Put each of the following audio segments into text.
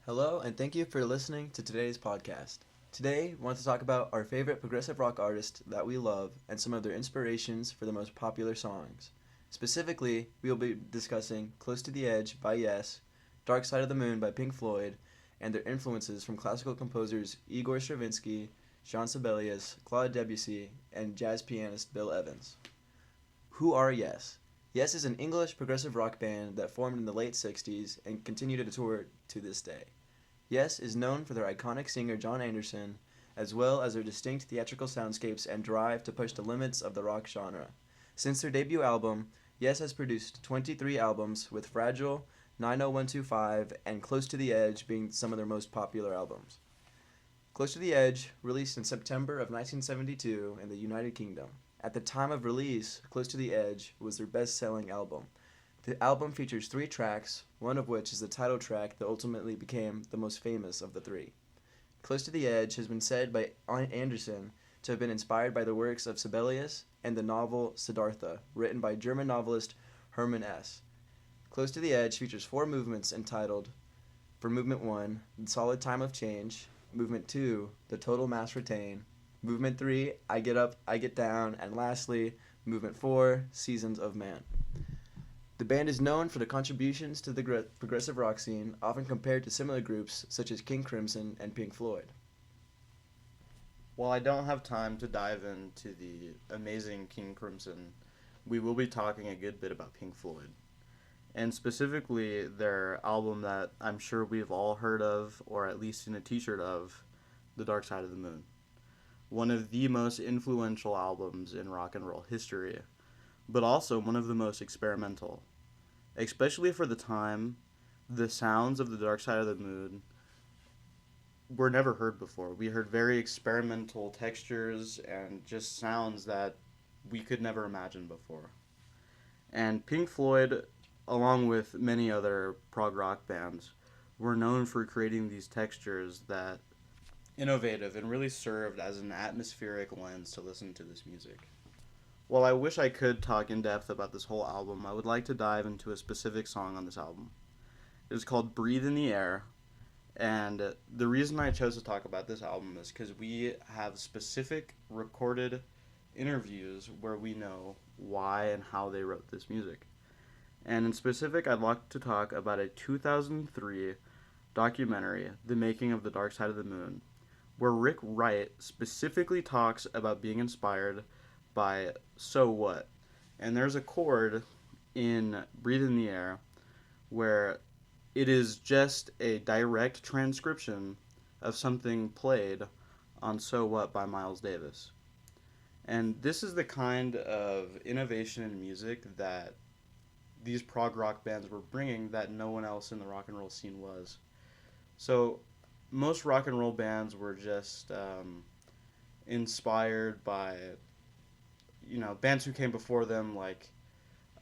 Hello, and thank you for listening to today's podcast. Today, we want to talk about our favorite progressive rock artists that we love and some of their inspirations for the most popular songs. Specifically, we will be discussing Close to the Edge by Yes, Dark Side of the Moon by Pink Floyd, and their influences from classical composers Igor Stravinsky, Jean Sibelius, Claude Debussy, and jazz pianist Bill Evans. Who are Yes? Yes is an English progressive rock band that formed in the late 60s and continue to tour to this day. Yes is known for their iconic singer John Anderson, as well as their distinct theatrical soundscapes and drive to push the limits of the rock genre. Since their debut album, Yes has produced 23 albums, with Fragile, 90125, and Close to the Edge being some of their most popular albums. Close to the Edge, released in September of 1972 in the United Kingdom. At the time of release, Close to the Edge was their best-selling album. The album features 3 tracks, one of which is the title track that ultimately became the most famous of the 3. Close to the Edge has been said by Anderson to have been inspired by the works of Sibelius and the novel Siddhartha, written by German novelist Hermann S. Close to the Edge features 4 movements entitled, for Movement 1, The Solid Time of Change, Movement 2, The Total Mass Retain, Movement 3, I Get Up, I Get Down, and lastly, Movement 4, Seasons of Man. The band is known for their contributions to the progressive rock scene, often compared to similar groups such as King Crimson and Pink Floyd. While I don't have time to dive into the amazing King Crimson, we will be talking a good bit about Pink Floyd, and specifically their album that I'm sure we've all heard of, or at least seen a t-shirt of, The Dark Side of the Moon. One of the most influential albums in rock and roll history, but also one of the most experimental. Especially for the time, the sounds of The Dark Side of the Moon were never heard before. We heard very experimental textures and just sounds that we could never imagine before. And Pink Floyd, along with many other prog rock bands, were known for creating these textures that innovative and really served as an atmospheric lens to listen to this music. While I wish I could talk in depth about this whole album, I would like to dive into a specific song on this album. It is called Breathe in the Air, and the reason I chose to talk about this album is because we have specific recorded interviews where we know why and how they wrote this music. And in specific, I'd like to talk about a 2003 documentary, The Making of the Dark Side of the Moon, where Rick Wright specifically talks about being inspired by So What. And there's a chord in Breathe in the Air where it is just a direct transcription of something played on So What by Miles Davis. And this is the kind of innovation in music that these prog rock bands were bringing that no one else in the rock and roll scene was. So most rock and roll bands were just inspired by bands who came before them, like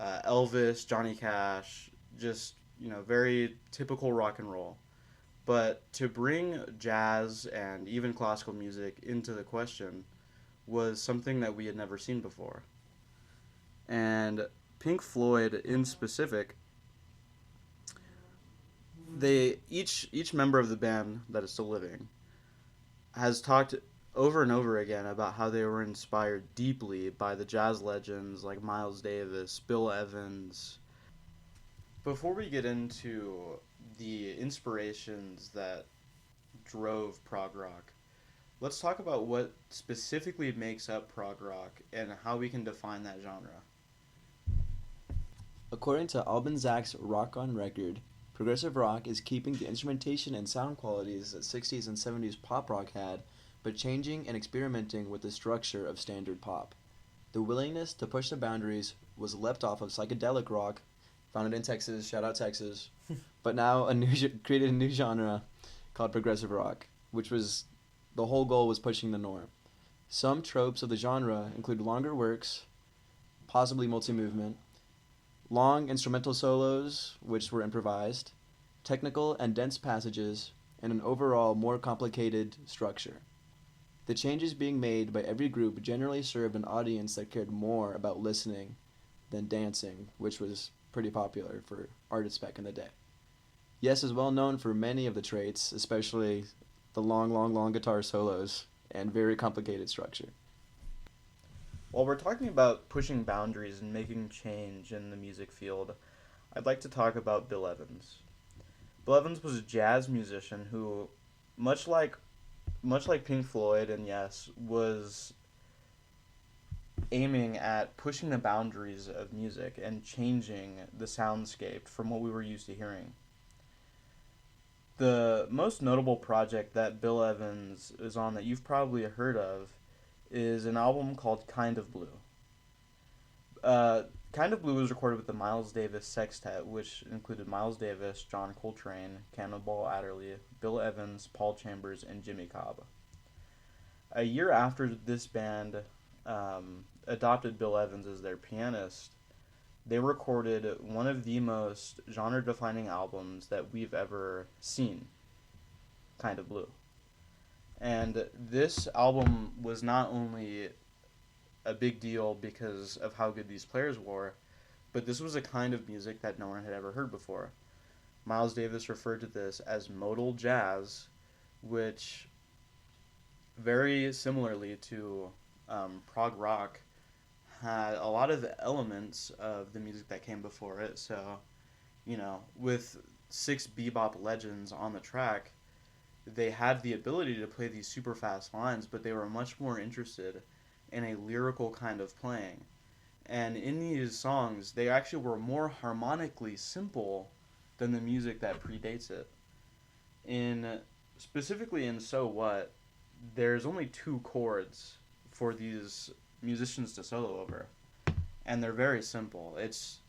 Elvis, Johnny Cash, just very typical rock and roll. But to bring jazz and even classical music into the question was something that we had never seen before. And Pink Floyd in specific, they each member of the band that is still living has talked over and over again about how they were inspired deeply by the jazz legends like Miles Davis, Bill Evans. Before we get into the inspirations that drove prog rock, let's talk about what specifically makes up prog rock and how we can define that genre. According to Alban Zach's Rock on Record, progressive rock is keeping the instrumentation and sound qualities that 60s and 70s pop rock had, but changing and experimenting with the structure of standard pop. The willingness to push the boundaries was left off of psychedelic rock, founded in Texas, shout out Texas, but now created a new genre called progressive rock, which was, the whole goal was pushing the norm. Some tropes of the genre include longer works, possibly multi-movement, long instrumental solos, which were improvised, technical and dense passages, and an overall more complicated structure. The changes being made by every group generally served an audience that cared more about listening than dancing, which was pretty popular for artists back in the day. Yes is well known for many of the traits, especially the long guitar solos and very complicated structure. While we're talking about pushing boundaries and making change in the music field, I'd like to talk about Bill Evans. Bill Evans was a jazz musician who, much like Pink Floyd and Yes, was aiming at pushing the boundaries of music and changing the soundscape from what we were used to hearing. The most notable project that Bill Evans is on that you've probably heard of is an album called Kind of Blue. Kind of Blue was recorded with the Miles Davis Sextet, which included Miles Davis, John Coltrane, Cannonball Adderley, Bill Evans, Paul Chambers, and Jimmy Cobb. A year after this band adopted Bill Evans as their pianist, they recorded one of the most genre-defining albums that we've ever seen, Kind of Blue. And this album was not only a big deal because of how good these players were, but this was a kind of music that no one had ever heard before. Miles Davis referred to this as modal jazz, which very similarly to prog rock had a lot of elements of the music that came before it. So, with 6 bebop legends on the track, they had the ability to play these super fast lines, but they were much more interested in a lyrical kind of playing. And in these songs, they actually were more harmonically simple than the music that predates it. Specifically in So What, there's only 2 chords for these musicians to solo over, and they're very simple. It's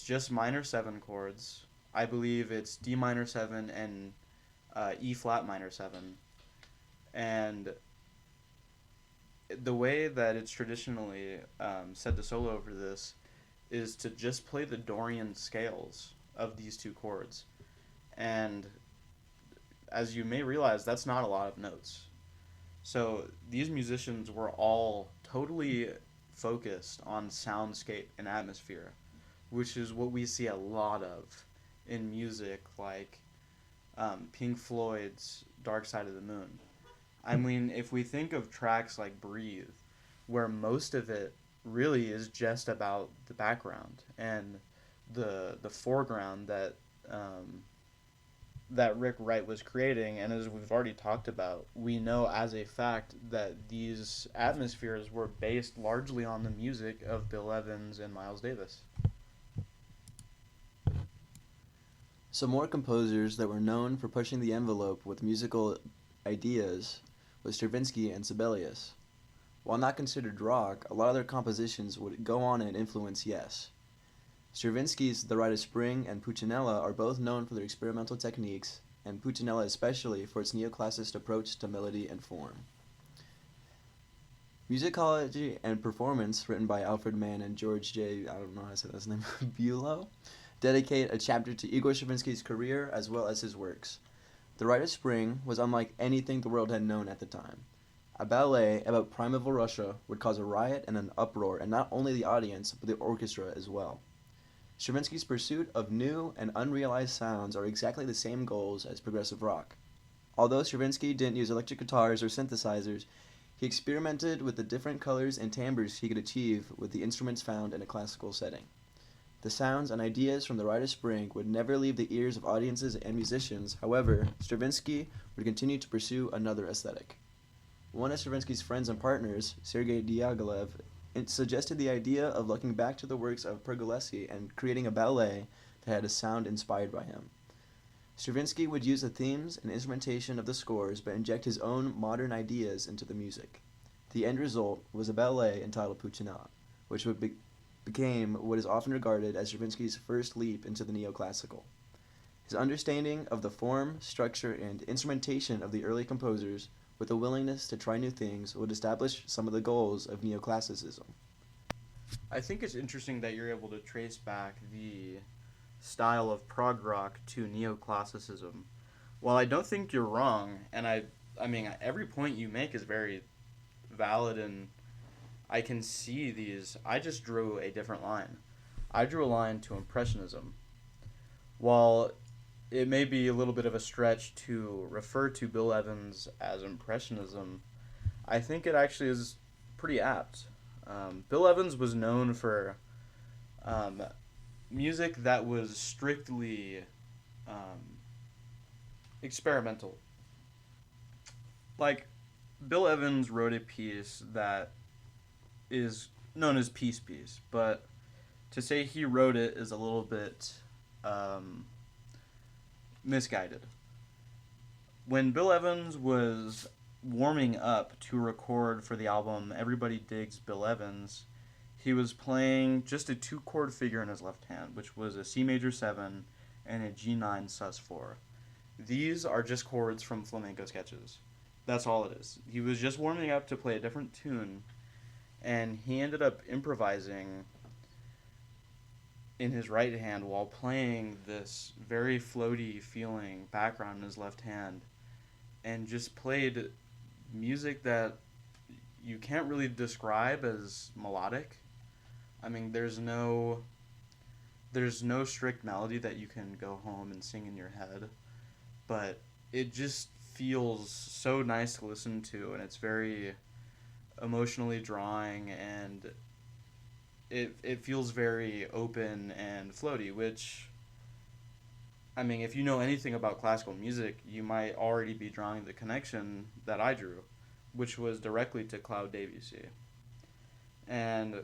just minor 7 chords. I believe it's D minor 7 and E flat minor 7, and the way that it's traditionally said to solo over this is to just play the Dorian scales of these 2 chords, and as you may realize, that's not a lot of notes. So these musicians were all totally focused on soundscape and atmosphere, which is what we see a lot of in music like Pink Floyd's Dark Side of the Moon. I mean, if we think of tracks like Breathe, where most of it really is just about the background and the foreground that Rick Wright was creating, and as we've already talked about, we know as a fact that these atmospheres were based largely on the music of Bill Evans and Miles Davis. Some more composers that were known for pushing the envelope with musical ideas was Stravinsky and Sibelius. While not considered rock, a lot of their compositions would go on and influence Yes. Stravinsky's The Rite of Spring and Puccinella are both known for their experimental techniques, and Puccinella especially for its neoclassicist approach to melody and form. Musicology and Performance, written by Alfred Mann and George J. I don't know how to say his name, Bulow, dedicate a chapter to Igor Stravinsky's career as well as his works. The Rite of Spring was unlike anything the world had known at the time. A ballet about primeval Russia would cause a riot and an uproar in not only the audience, but the orchestra as well. Stravinsky's pursuit of new and unrealized sounds are exactly the same goals as progressive rock. Although Stravinsky didn't use electric guitars or synthesizers, he experimented with the different colors and timbres he could achieve with the instruments found in a classical setting. The sounds and ideas from The Rite of Spring would never leave the ears of audiences and musicians. However, Stravinsky would continue to pursue another aesthetic. One of Stravinsky's friends and partners, Sergei Diaghilev, suggested the idea of looking back to the works of Pergolesi and creating a ballet that had a sound inspired by him. Stravinsky would use the themes and instrumentation of the scores but inject his own modern ideas into the music. The end result was a ballet entitled Puccinella, which became what is often regarded as Stravinsky's first leap into the neoclassical. His understanding of the form, structure, and instrumentation of the early composers, with a willingness to try new things, would establish some of the goals of neoclassicism. I think it's interesting that you're able to trace back the style of prog rock to neoclassicism. While I don't think you're wrong, and I mean, every point you make is very valid, and I can see these. I just drew a different line. I drew a line to Impressionism. While it may be a little bit of a stretch to refer to Bill Evans as Impressionism, I think it actually is pretty apt. Bill Evans was known for um, music that was strictly um, experimental. Like, Bill Evans wrote a piece that is known as Peace Piece, but to say he wrote it is a little bit um, misguided. When Bill Evans was warming up to record for the album Everybody Digs Bill Evans, he was playing just a two-chord figure in his left hand, which was a C major 7 and a G9 sus 4. These are just chords from flamenco sketches. That's all it is. He was just warming up to play a different tune, and he ended up improvising in his right hand while playing this very floaty feeling background in his left hand, and just played music that you can't really describe as melodic. I mean, there's no strict melody that you can go home and sing in your head, but it just feels so nice to listen to, and it's very emotionally drawing, and it feels very open and floaty, which, I mean, if you know anything about classical music, you might already be drawing the connection that I drew, which was directly to Claude Debussy. And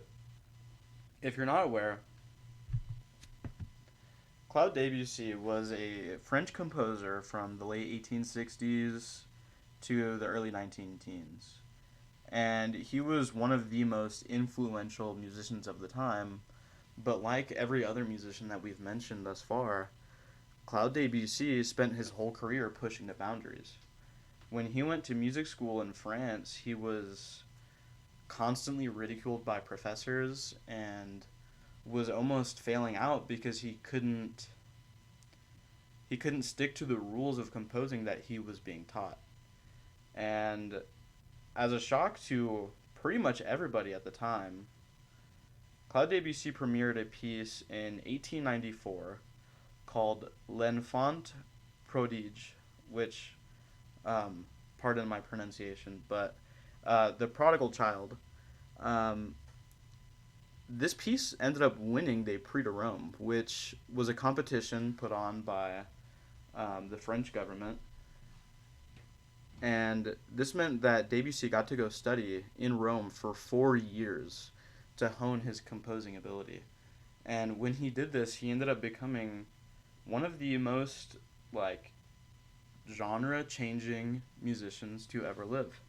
if you're not aware, Claude Debussy was a French composer from the late 1860s to the early 19 teens. And he was one of the most influential musicians of the time, but like every other musician that we've mentioned thus far, Claude Debussy spent his whole career pushing the boundaries. When he went to music school in France, he was constantly ridiculed by professors and was almost failing out because he couldn't stick to the rules of composing that he was being taught. And as a shock to pretty much everybody at the time, Claude Debussy premiered a piece in 1894 called L'Enfant Prodige, which, pardon my pronunciation, but The Prodigal Child. This piece ended up winning the Prix de Rome, which was a competition put on by the French government. And this meant that Debussy got to go study in Rome for 4 years to hone his composing ability. And when he did this, he ended up becoming one of the most, genre-changing musicians to ever live.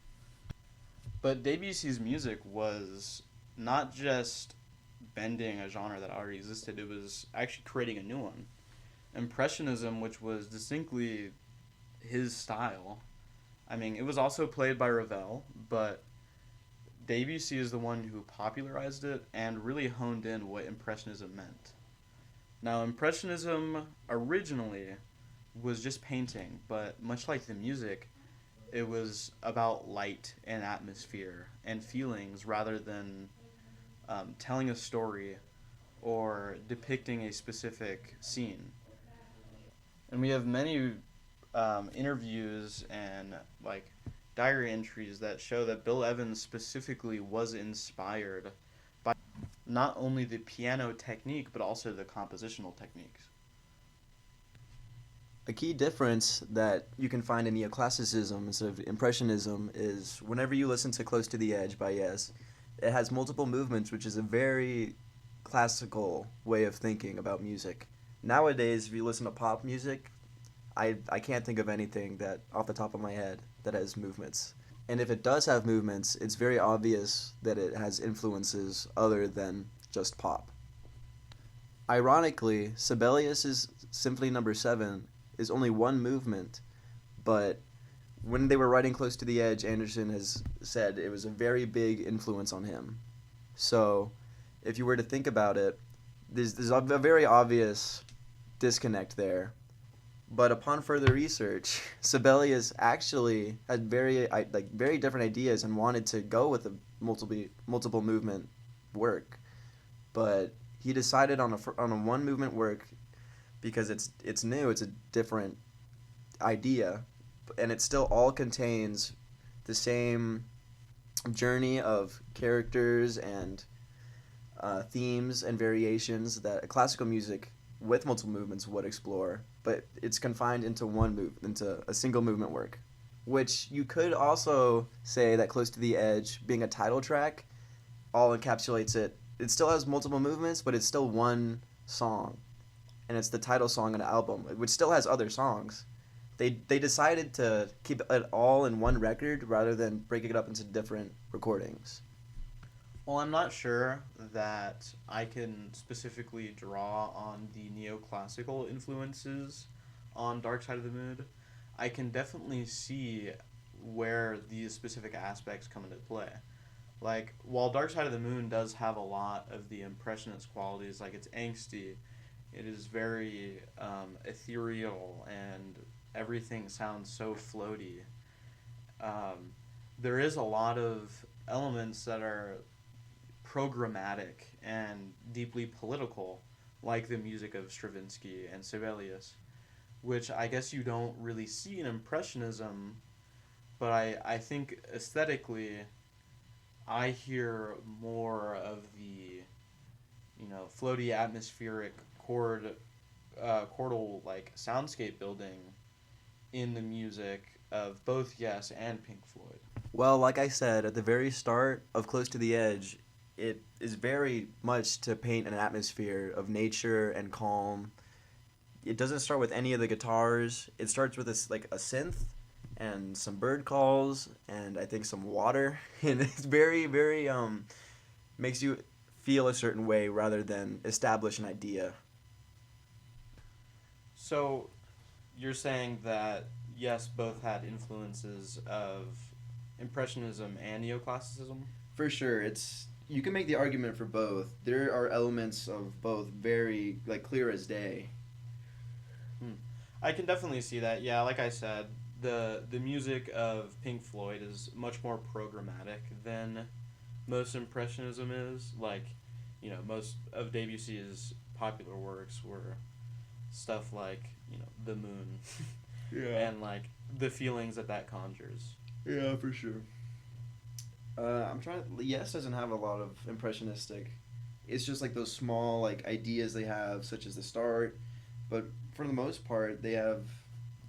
But Debussy's music was not just bending a genre that already existed, it was actually creating a new one. Impressionism, which was distinctly his style. I mean, it was also played by Ravel, but Debussy is the one who popularized it and really honed in what Impressionism meant. Now, Impressionism originally was just painting, but much like the music, it was about light and atmosphere and feelings rather than telling a story or depicting a specific scene. And we have many interviews and diary entries that show that Bill Evans specifically was inspired by not only the piano technique but also the compositional techniques. A key difference that you can find in neoclassicism instead of impressionism is whenever you listen to Close to the Edge by Yes, it has multiple movements, which is a very classical way of thinking about music. Nowadays, if you listen to pop music, I can't think of anything that off the top of my head that has movements. And if it does have movements, it's very obvious that it has influences other than just pop. Ironically, Sibelius's Symphony No. 7 is only one movement, but when they were writing Close to the Edge, Anderson has said it was a very big influence on him. So, if you were to think about it, there's a very obvious disconnect there. But upon further research, Sibelius actually had very different ideas and wanted to go with a multiple movement work, but he decided on a one movement work because it's new, it's a different idea, and it still all contains the same journey of characters and themes and variations that a classical music with multiple movements would explore, but it's confined into into a single movement work, which you could also say that Close to the Edge, being a title track, all encapsulates it. It still has multiple movements, but it's still one song, and it's the title song on an album, which still has other songs. They decided to keep it all in one record rather than breaking it up into different recordings. Well, I'm not sure that I can specifically draw on the neoclassical influences on Dark Side of the Moon. I can definitely see where these specific aspects come into play. Like, while Dark Side of the Moon does have a lot of the impressionist qualities, like it's angsty, it is very ethereal, and everything sounds so floaty. There is a lot of elements that are programmatic and deeply political, like the music of Stravinsky and Sibelius, which I guess you don't really see in Impressionism, but I think aesthetically, I hear more of the, floaty atmospheric chordal like soundscape building in the music of both Yes and Pink Floyd. Well, like I said at the very start of Close to the Edge, it is very much to paint an atmosphere of nature and calm. It doesn't start with any of the guitars. It starts with a synth and some bird calls and I think some water, and it's very, very makes you feel a certain way rather than establish an idea. So you're saying that Yes both had influences of Impressionism and Neoclassicism? For sure, you can make the argument for both. There are elements of both very clear as day. I can definitely see that. Yeah, like I said, the music of Pink Floyd is much more programmatic than most Impressionism is. Like, most of Debussy's popular works were stuff like, the moon. Yeah. And the feelings that conjures. Yeah, for sure. Yes doesn't have a lot of impressionistic. It's just those small ideas they have, such as the start, but for the most part they have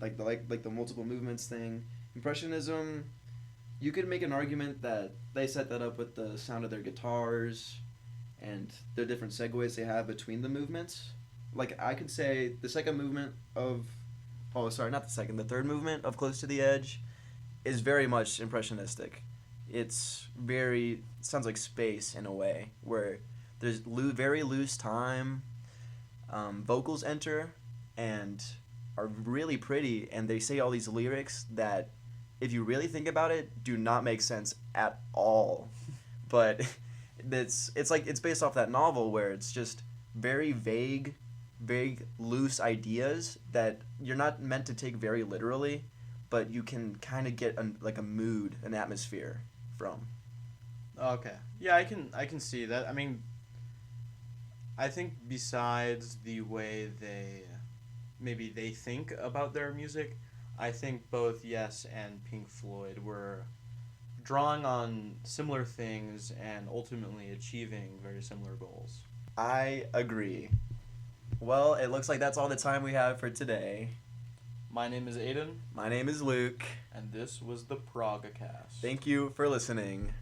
the multiple movements thing. Impressionism, you could make an argument that they set that up with the sound of their guitars and the different segues they have between the movements. I could say the second movement of, the third movement of Close to the Edge is very much impressionistic. It's sounds like space in a way, where there's very loose time, vocals enter and are really pretty, and they say all these lyrics that, if you really think about it, do not make sense at all. But it's based off that novel where it's just very vague, loose ideas that you're not meant to take very literally, but you can kind of get a mood, an atmosphere from. Okay. Yeah, I can see that. I mean, I think besides the way they think about their music, I think both Yes and Pink Floyd were drawing on similar things and ultimately achieving very similar goals. I agree. Well, it looks like that's all the time we have for today. My name is Aiden. My name is Luke. And this was the Progacast. Thank you for listening.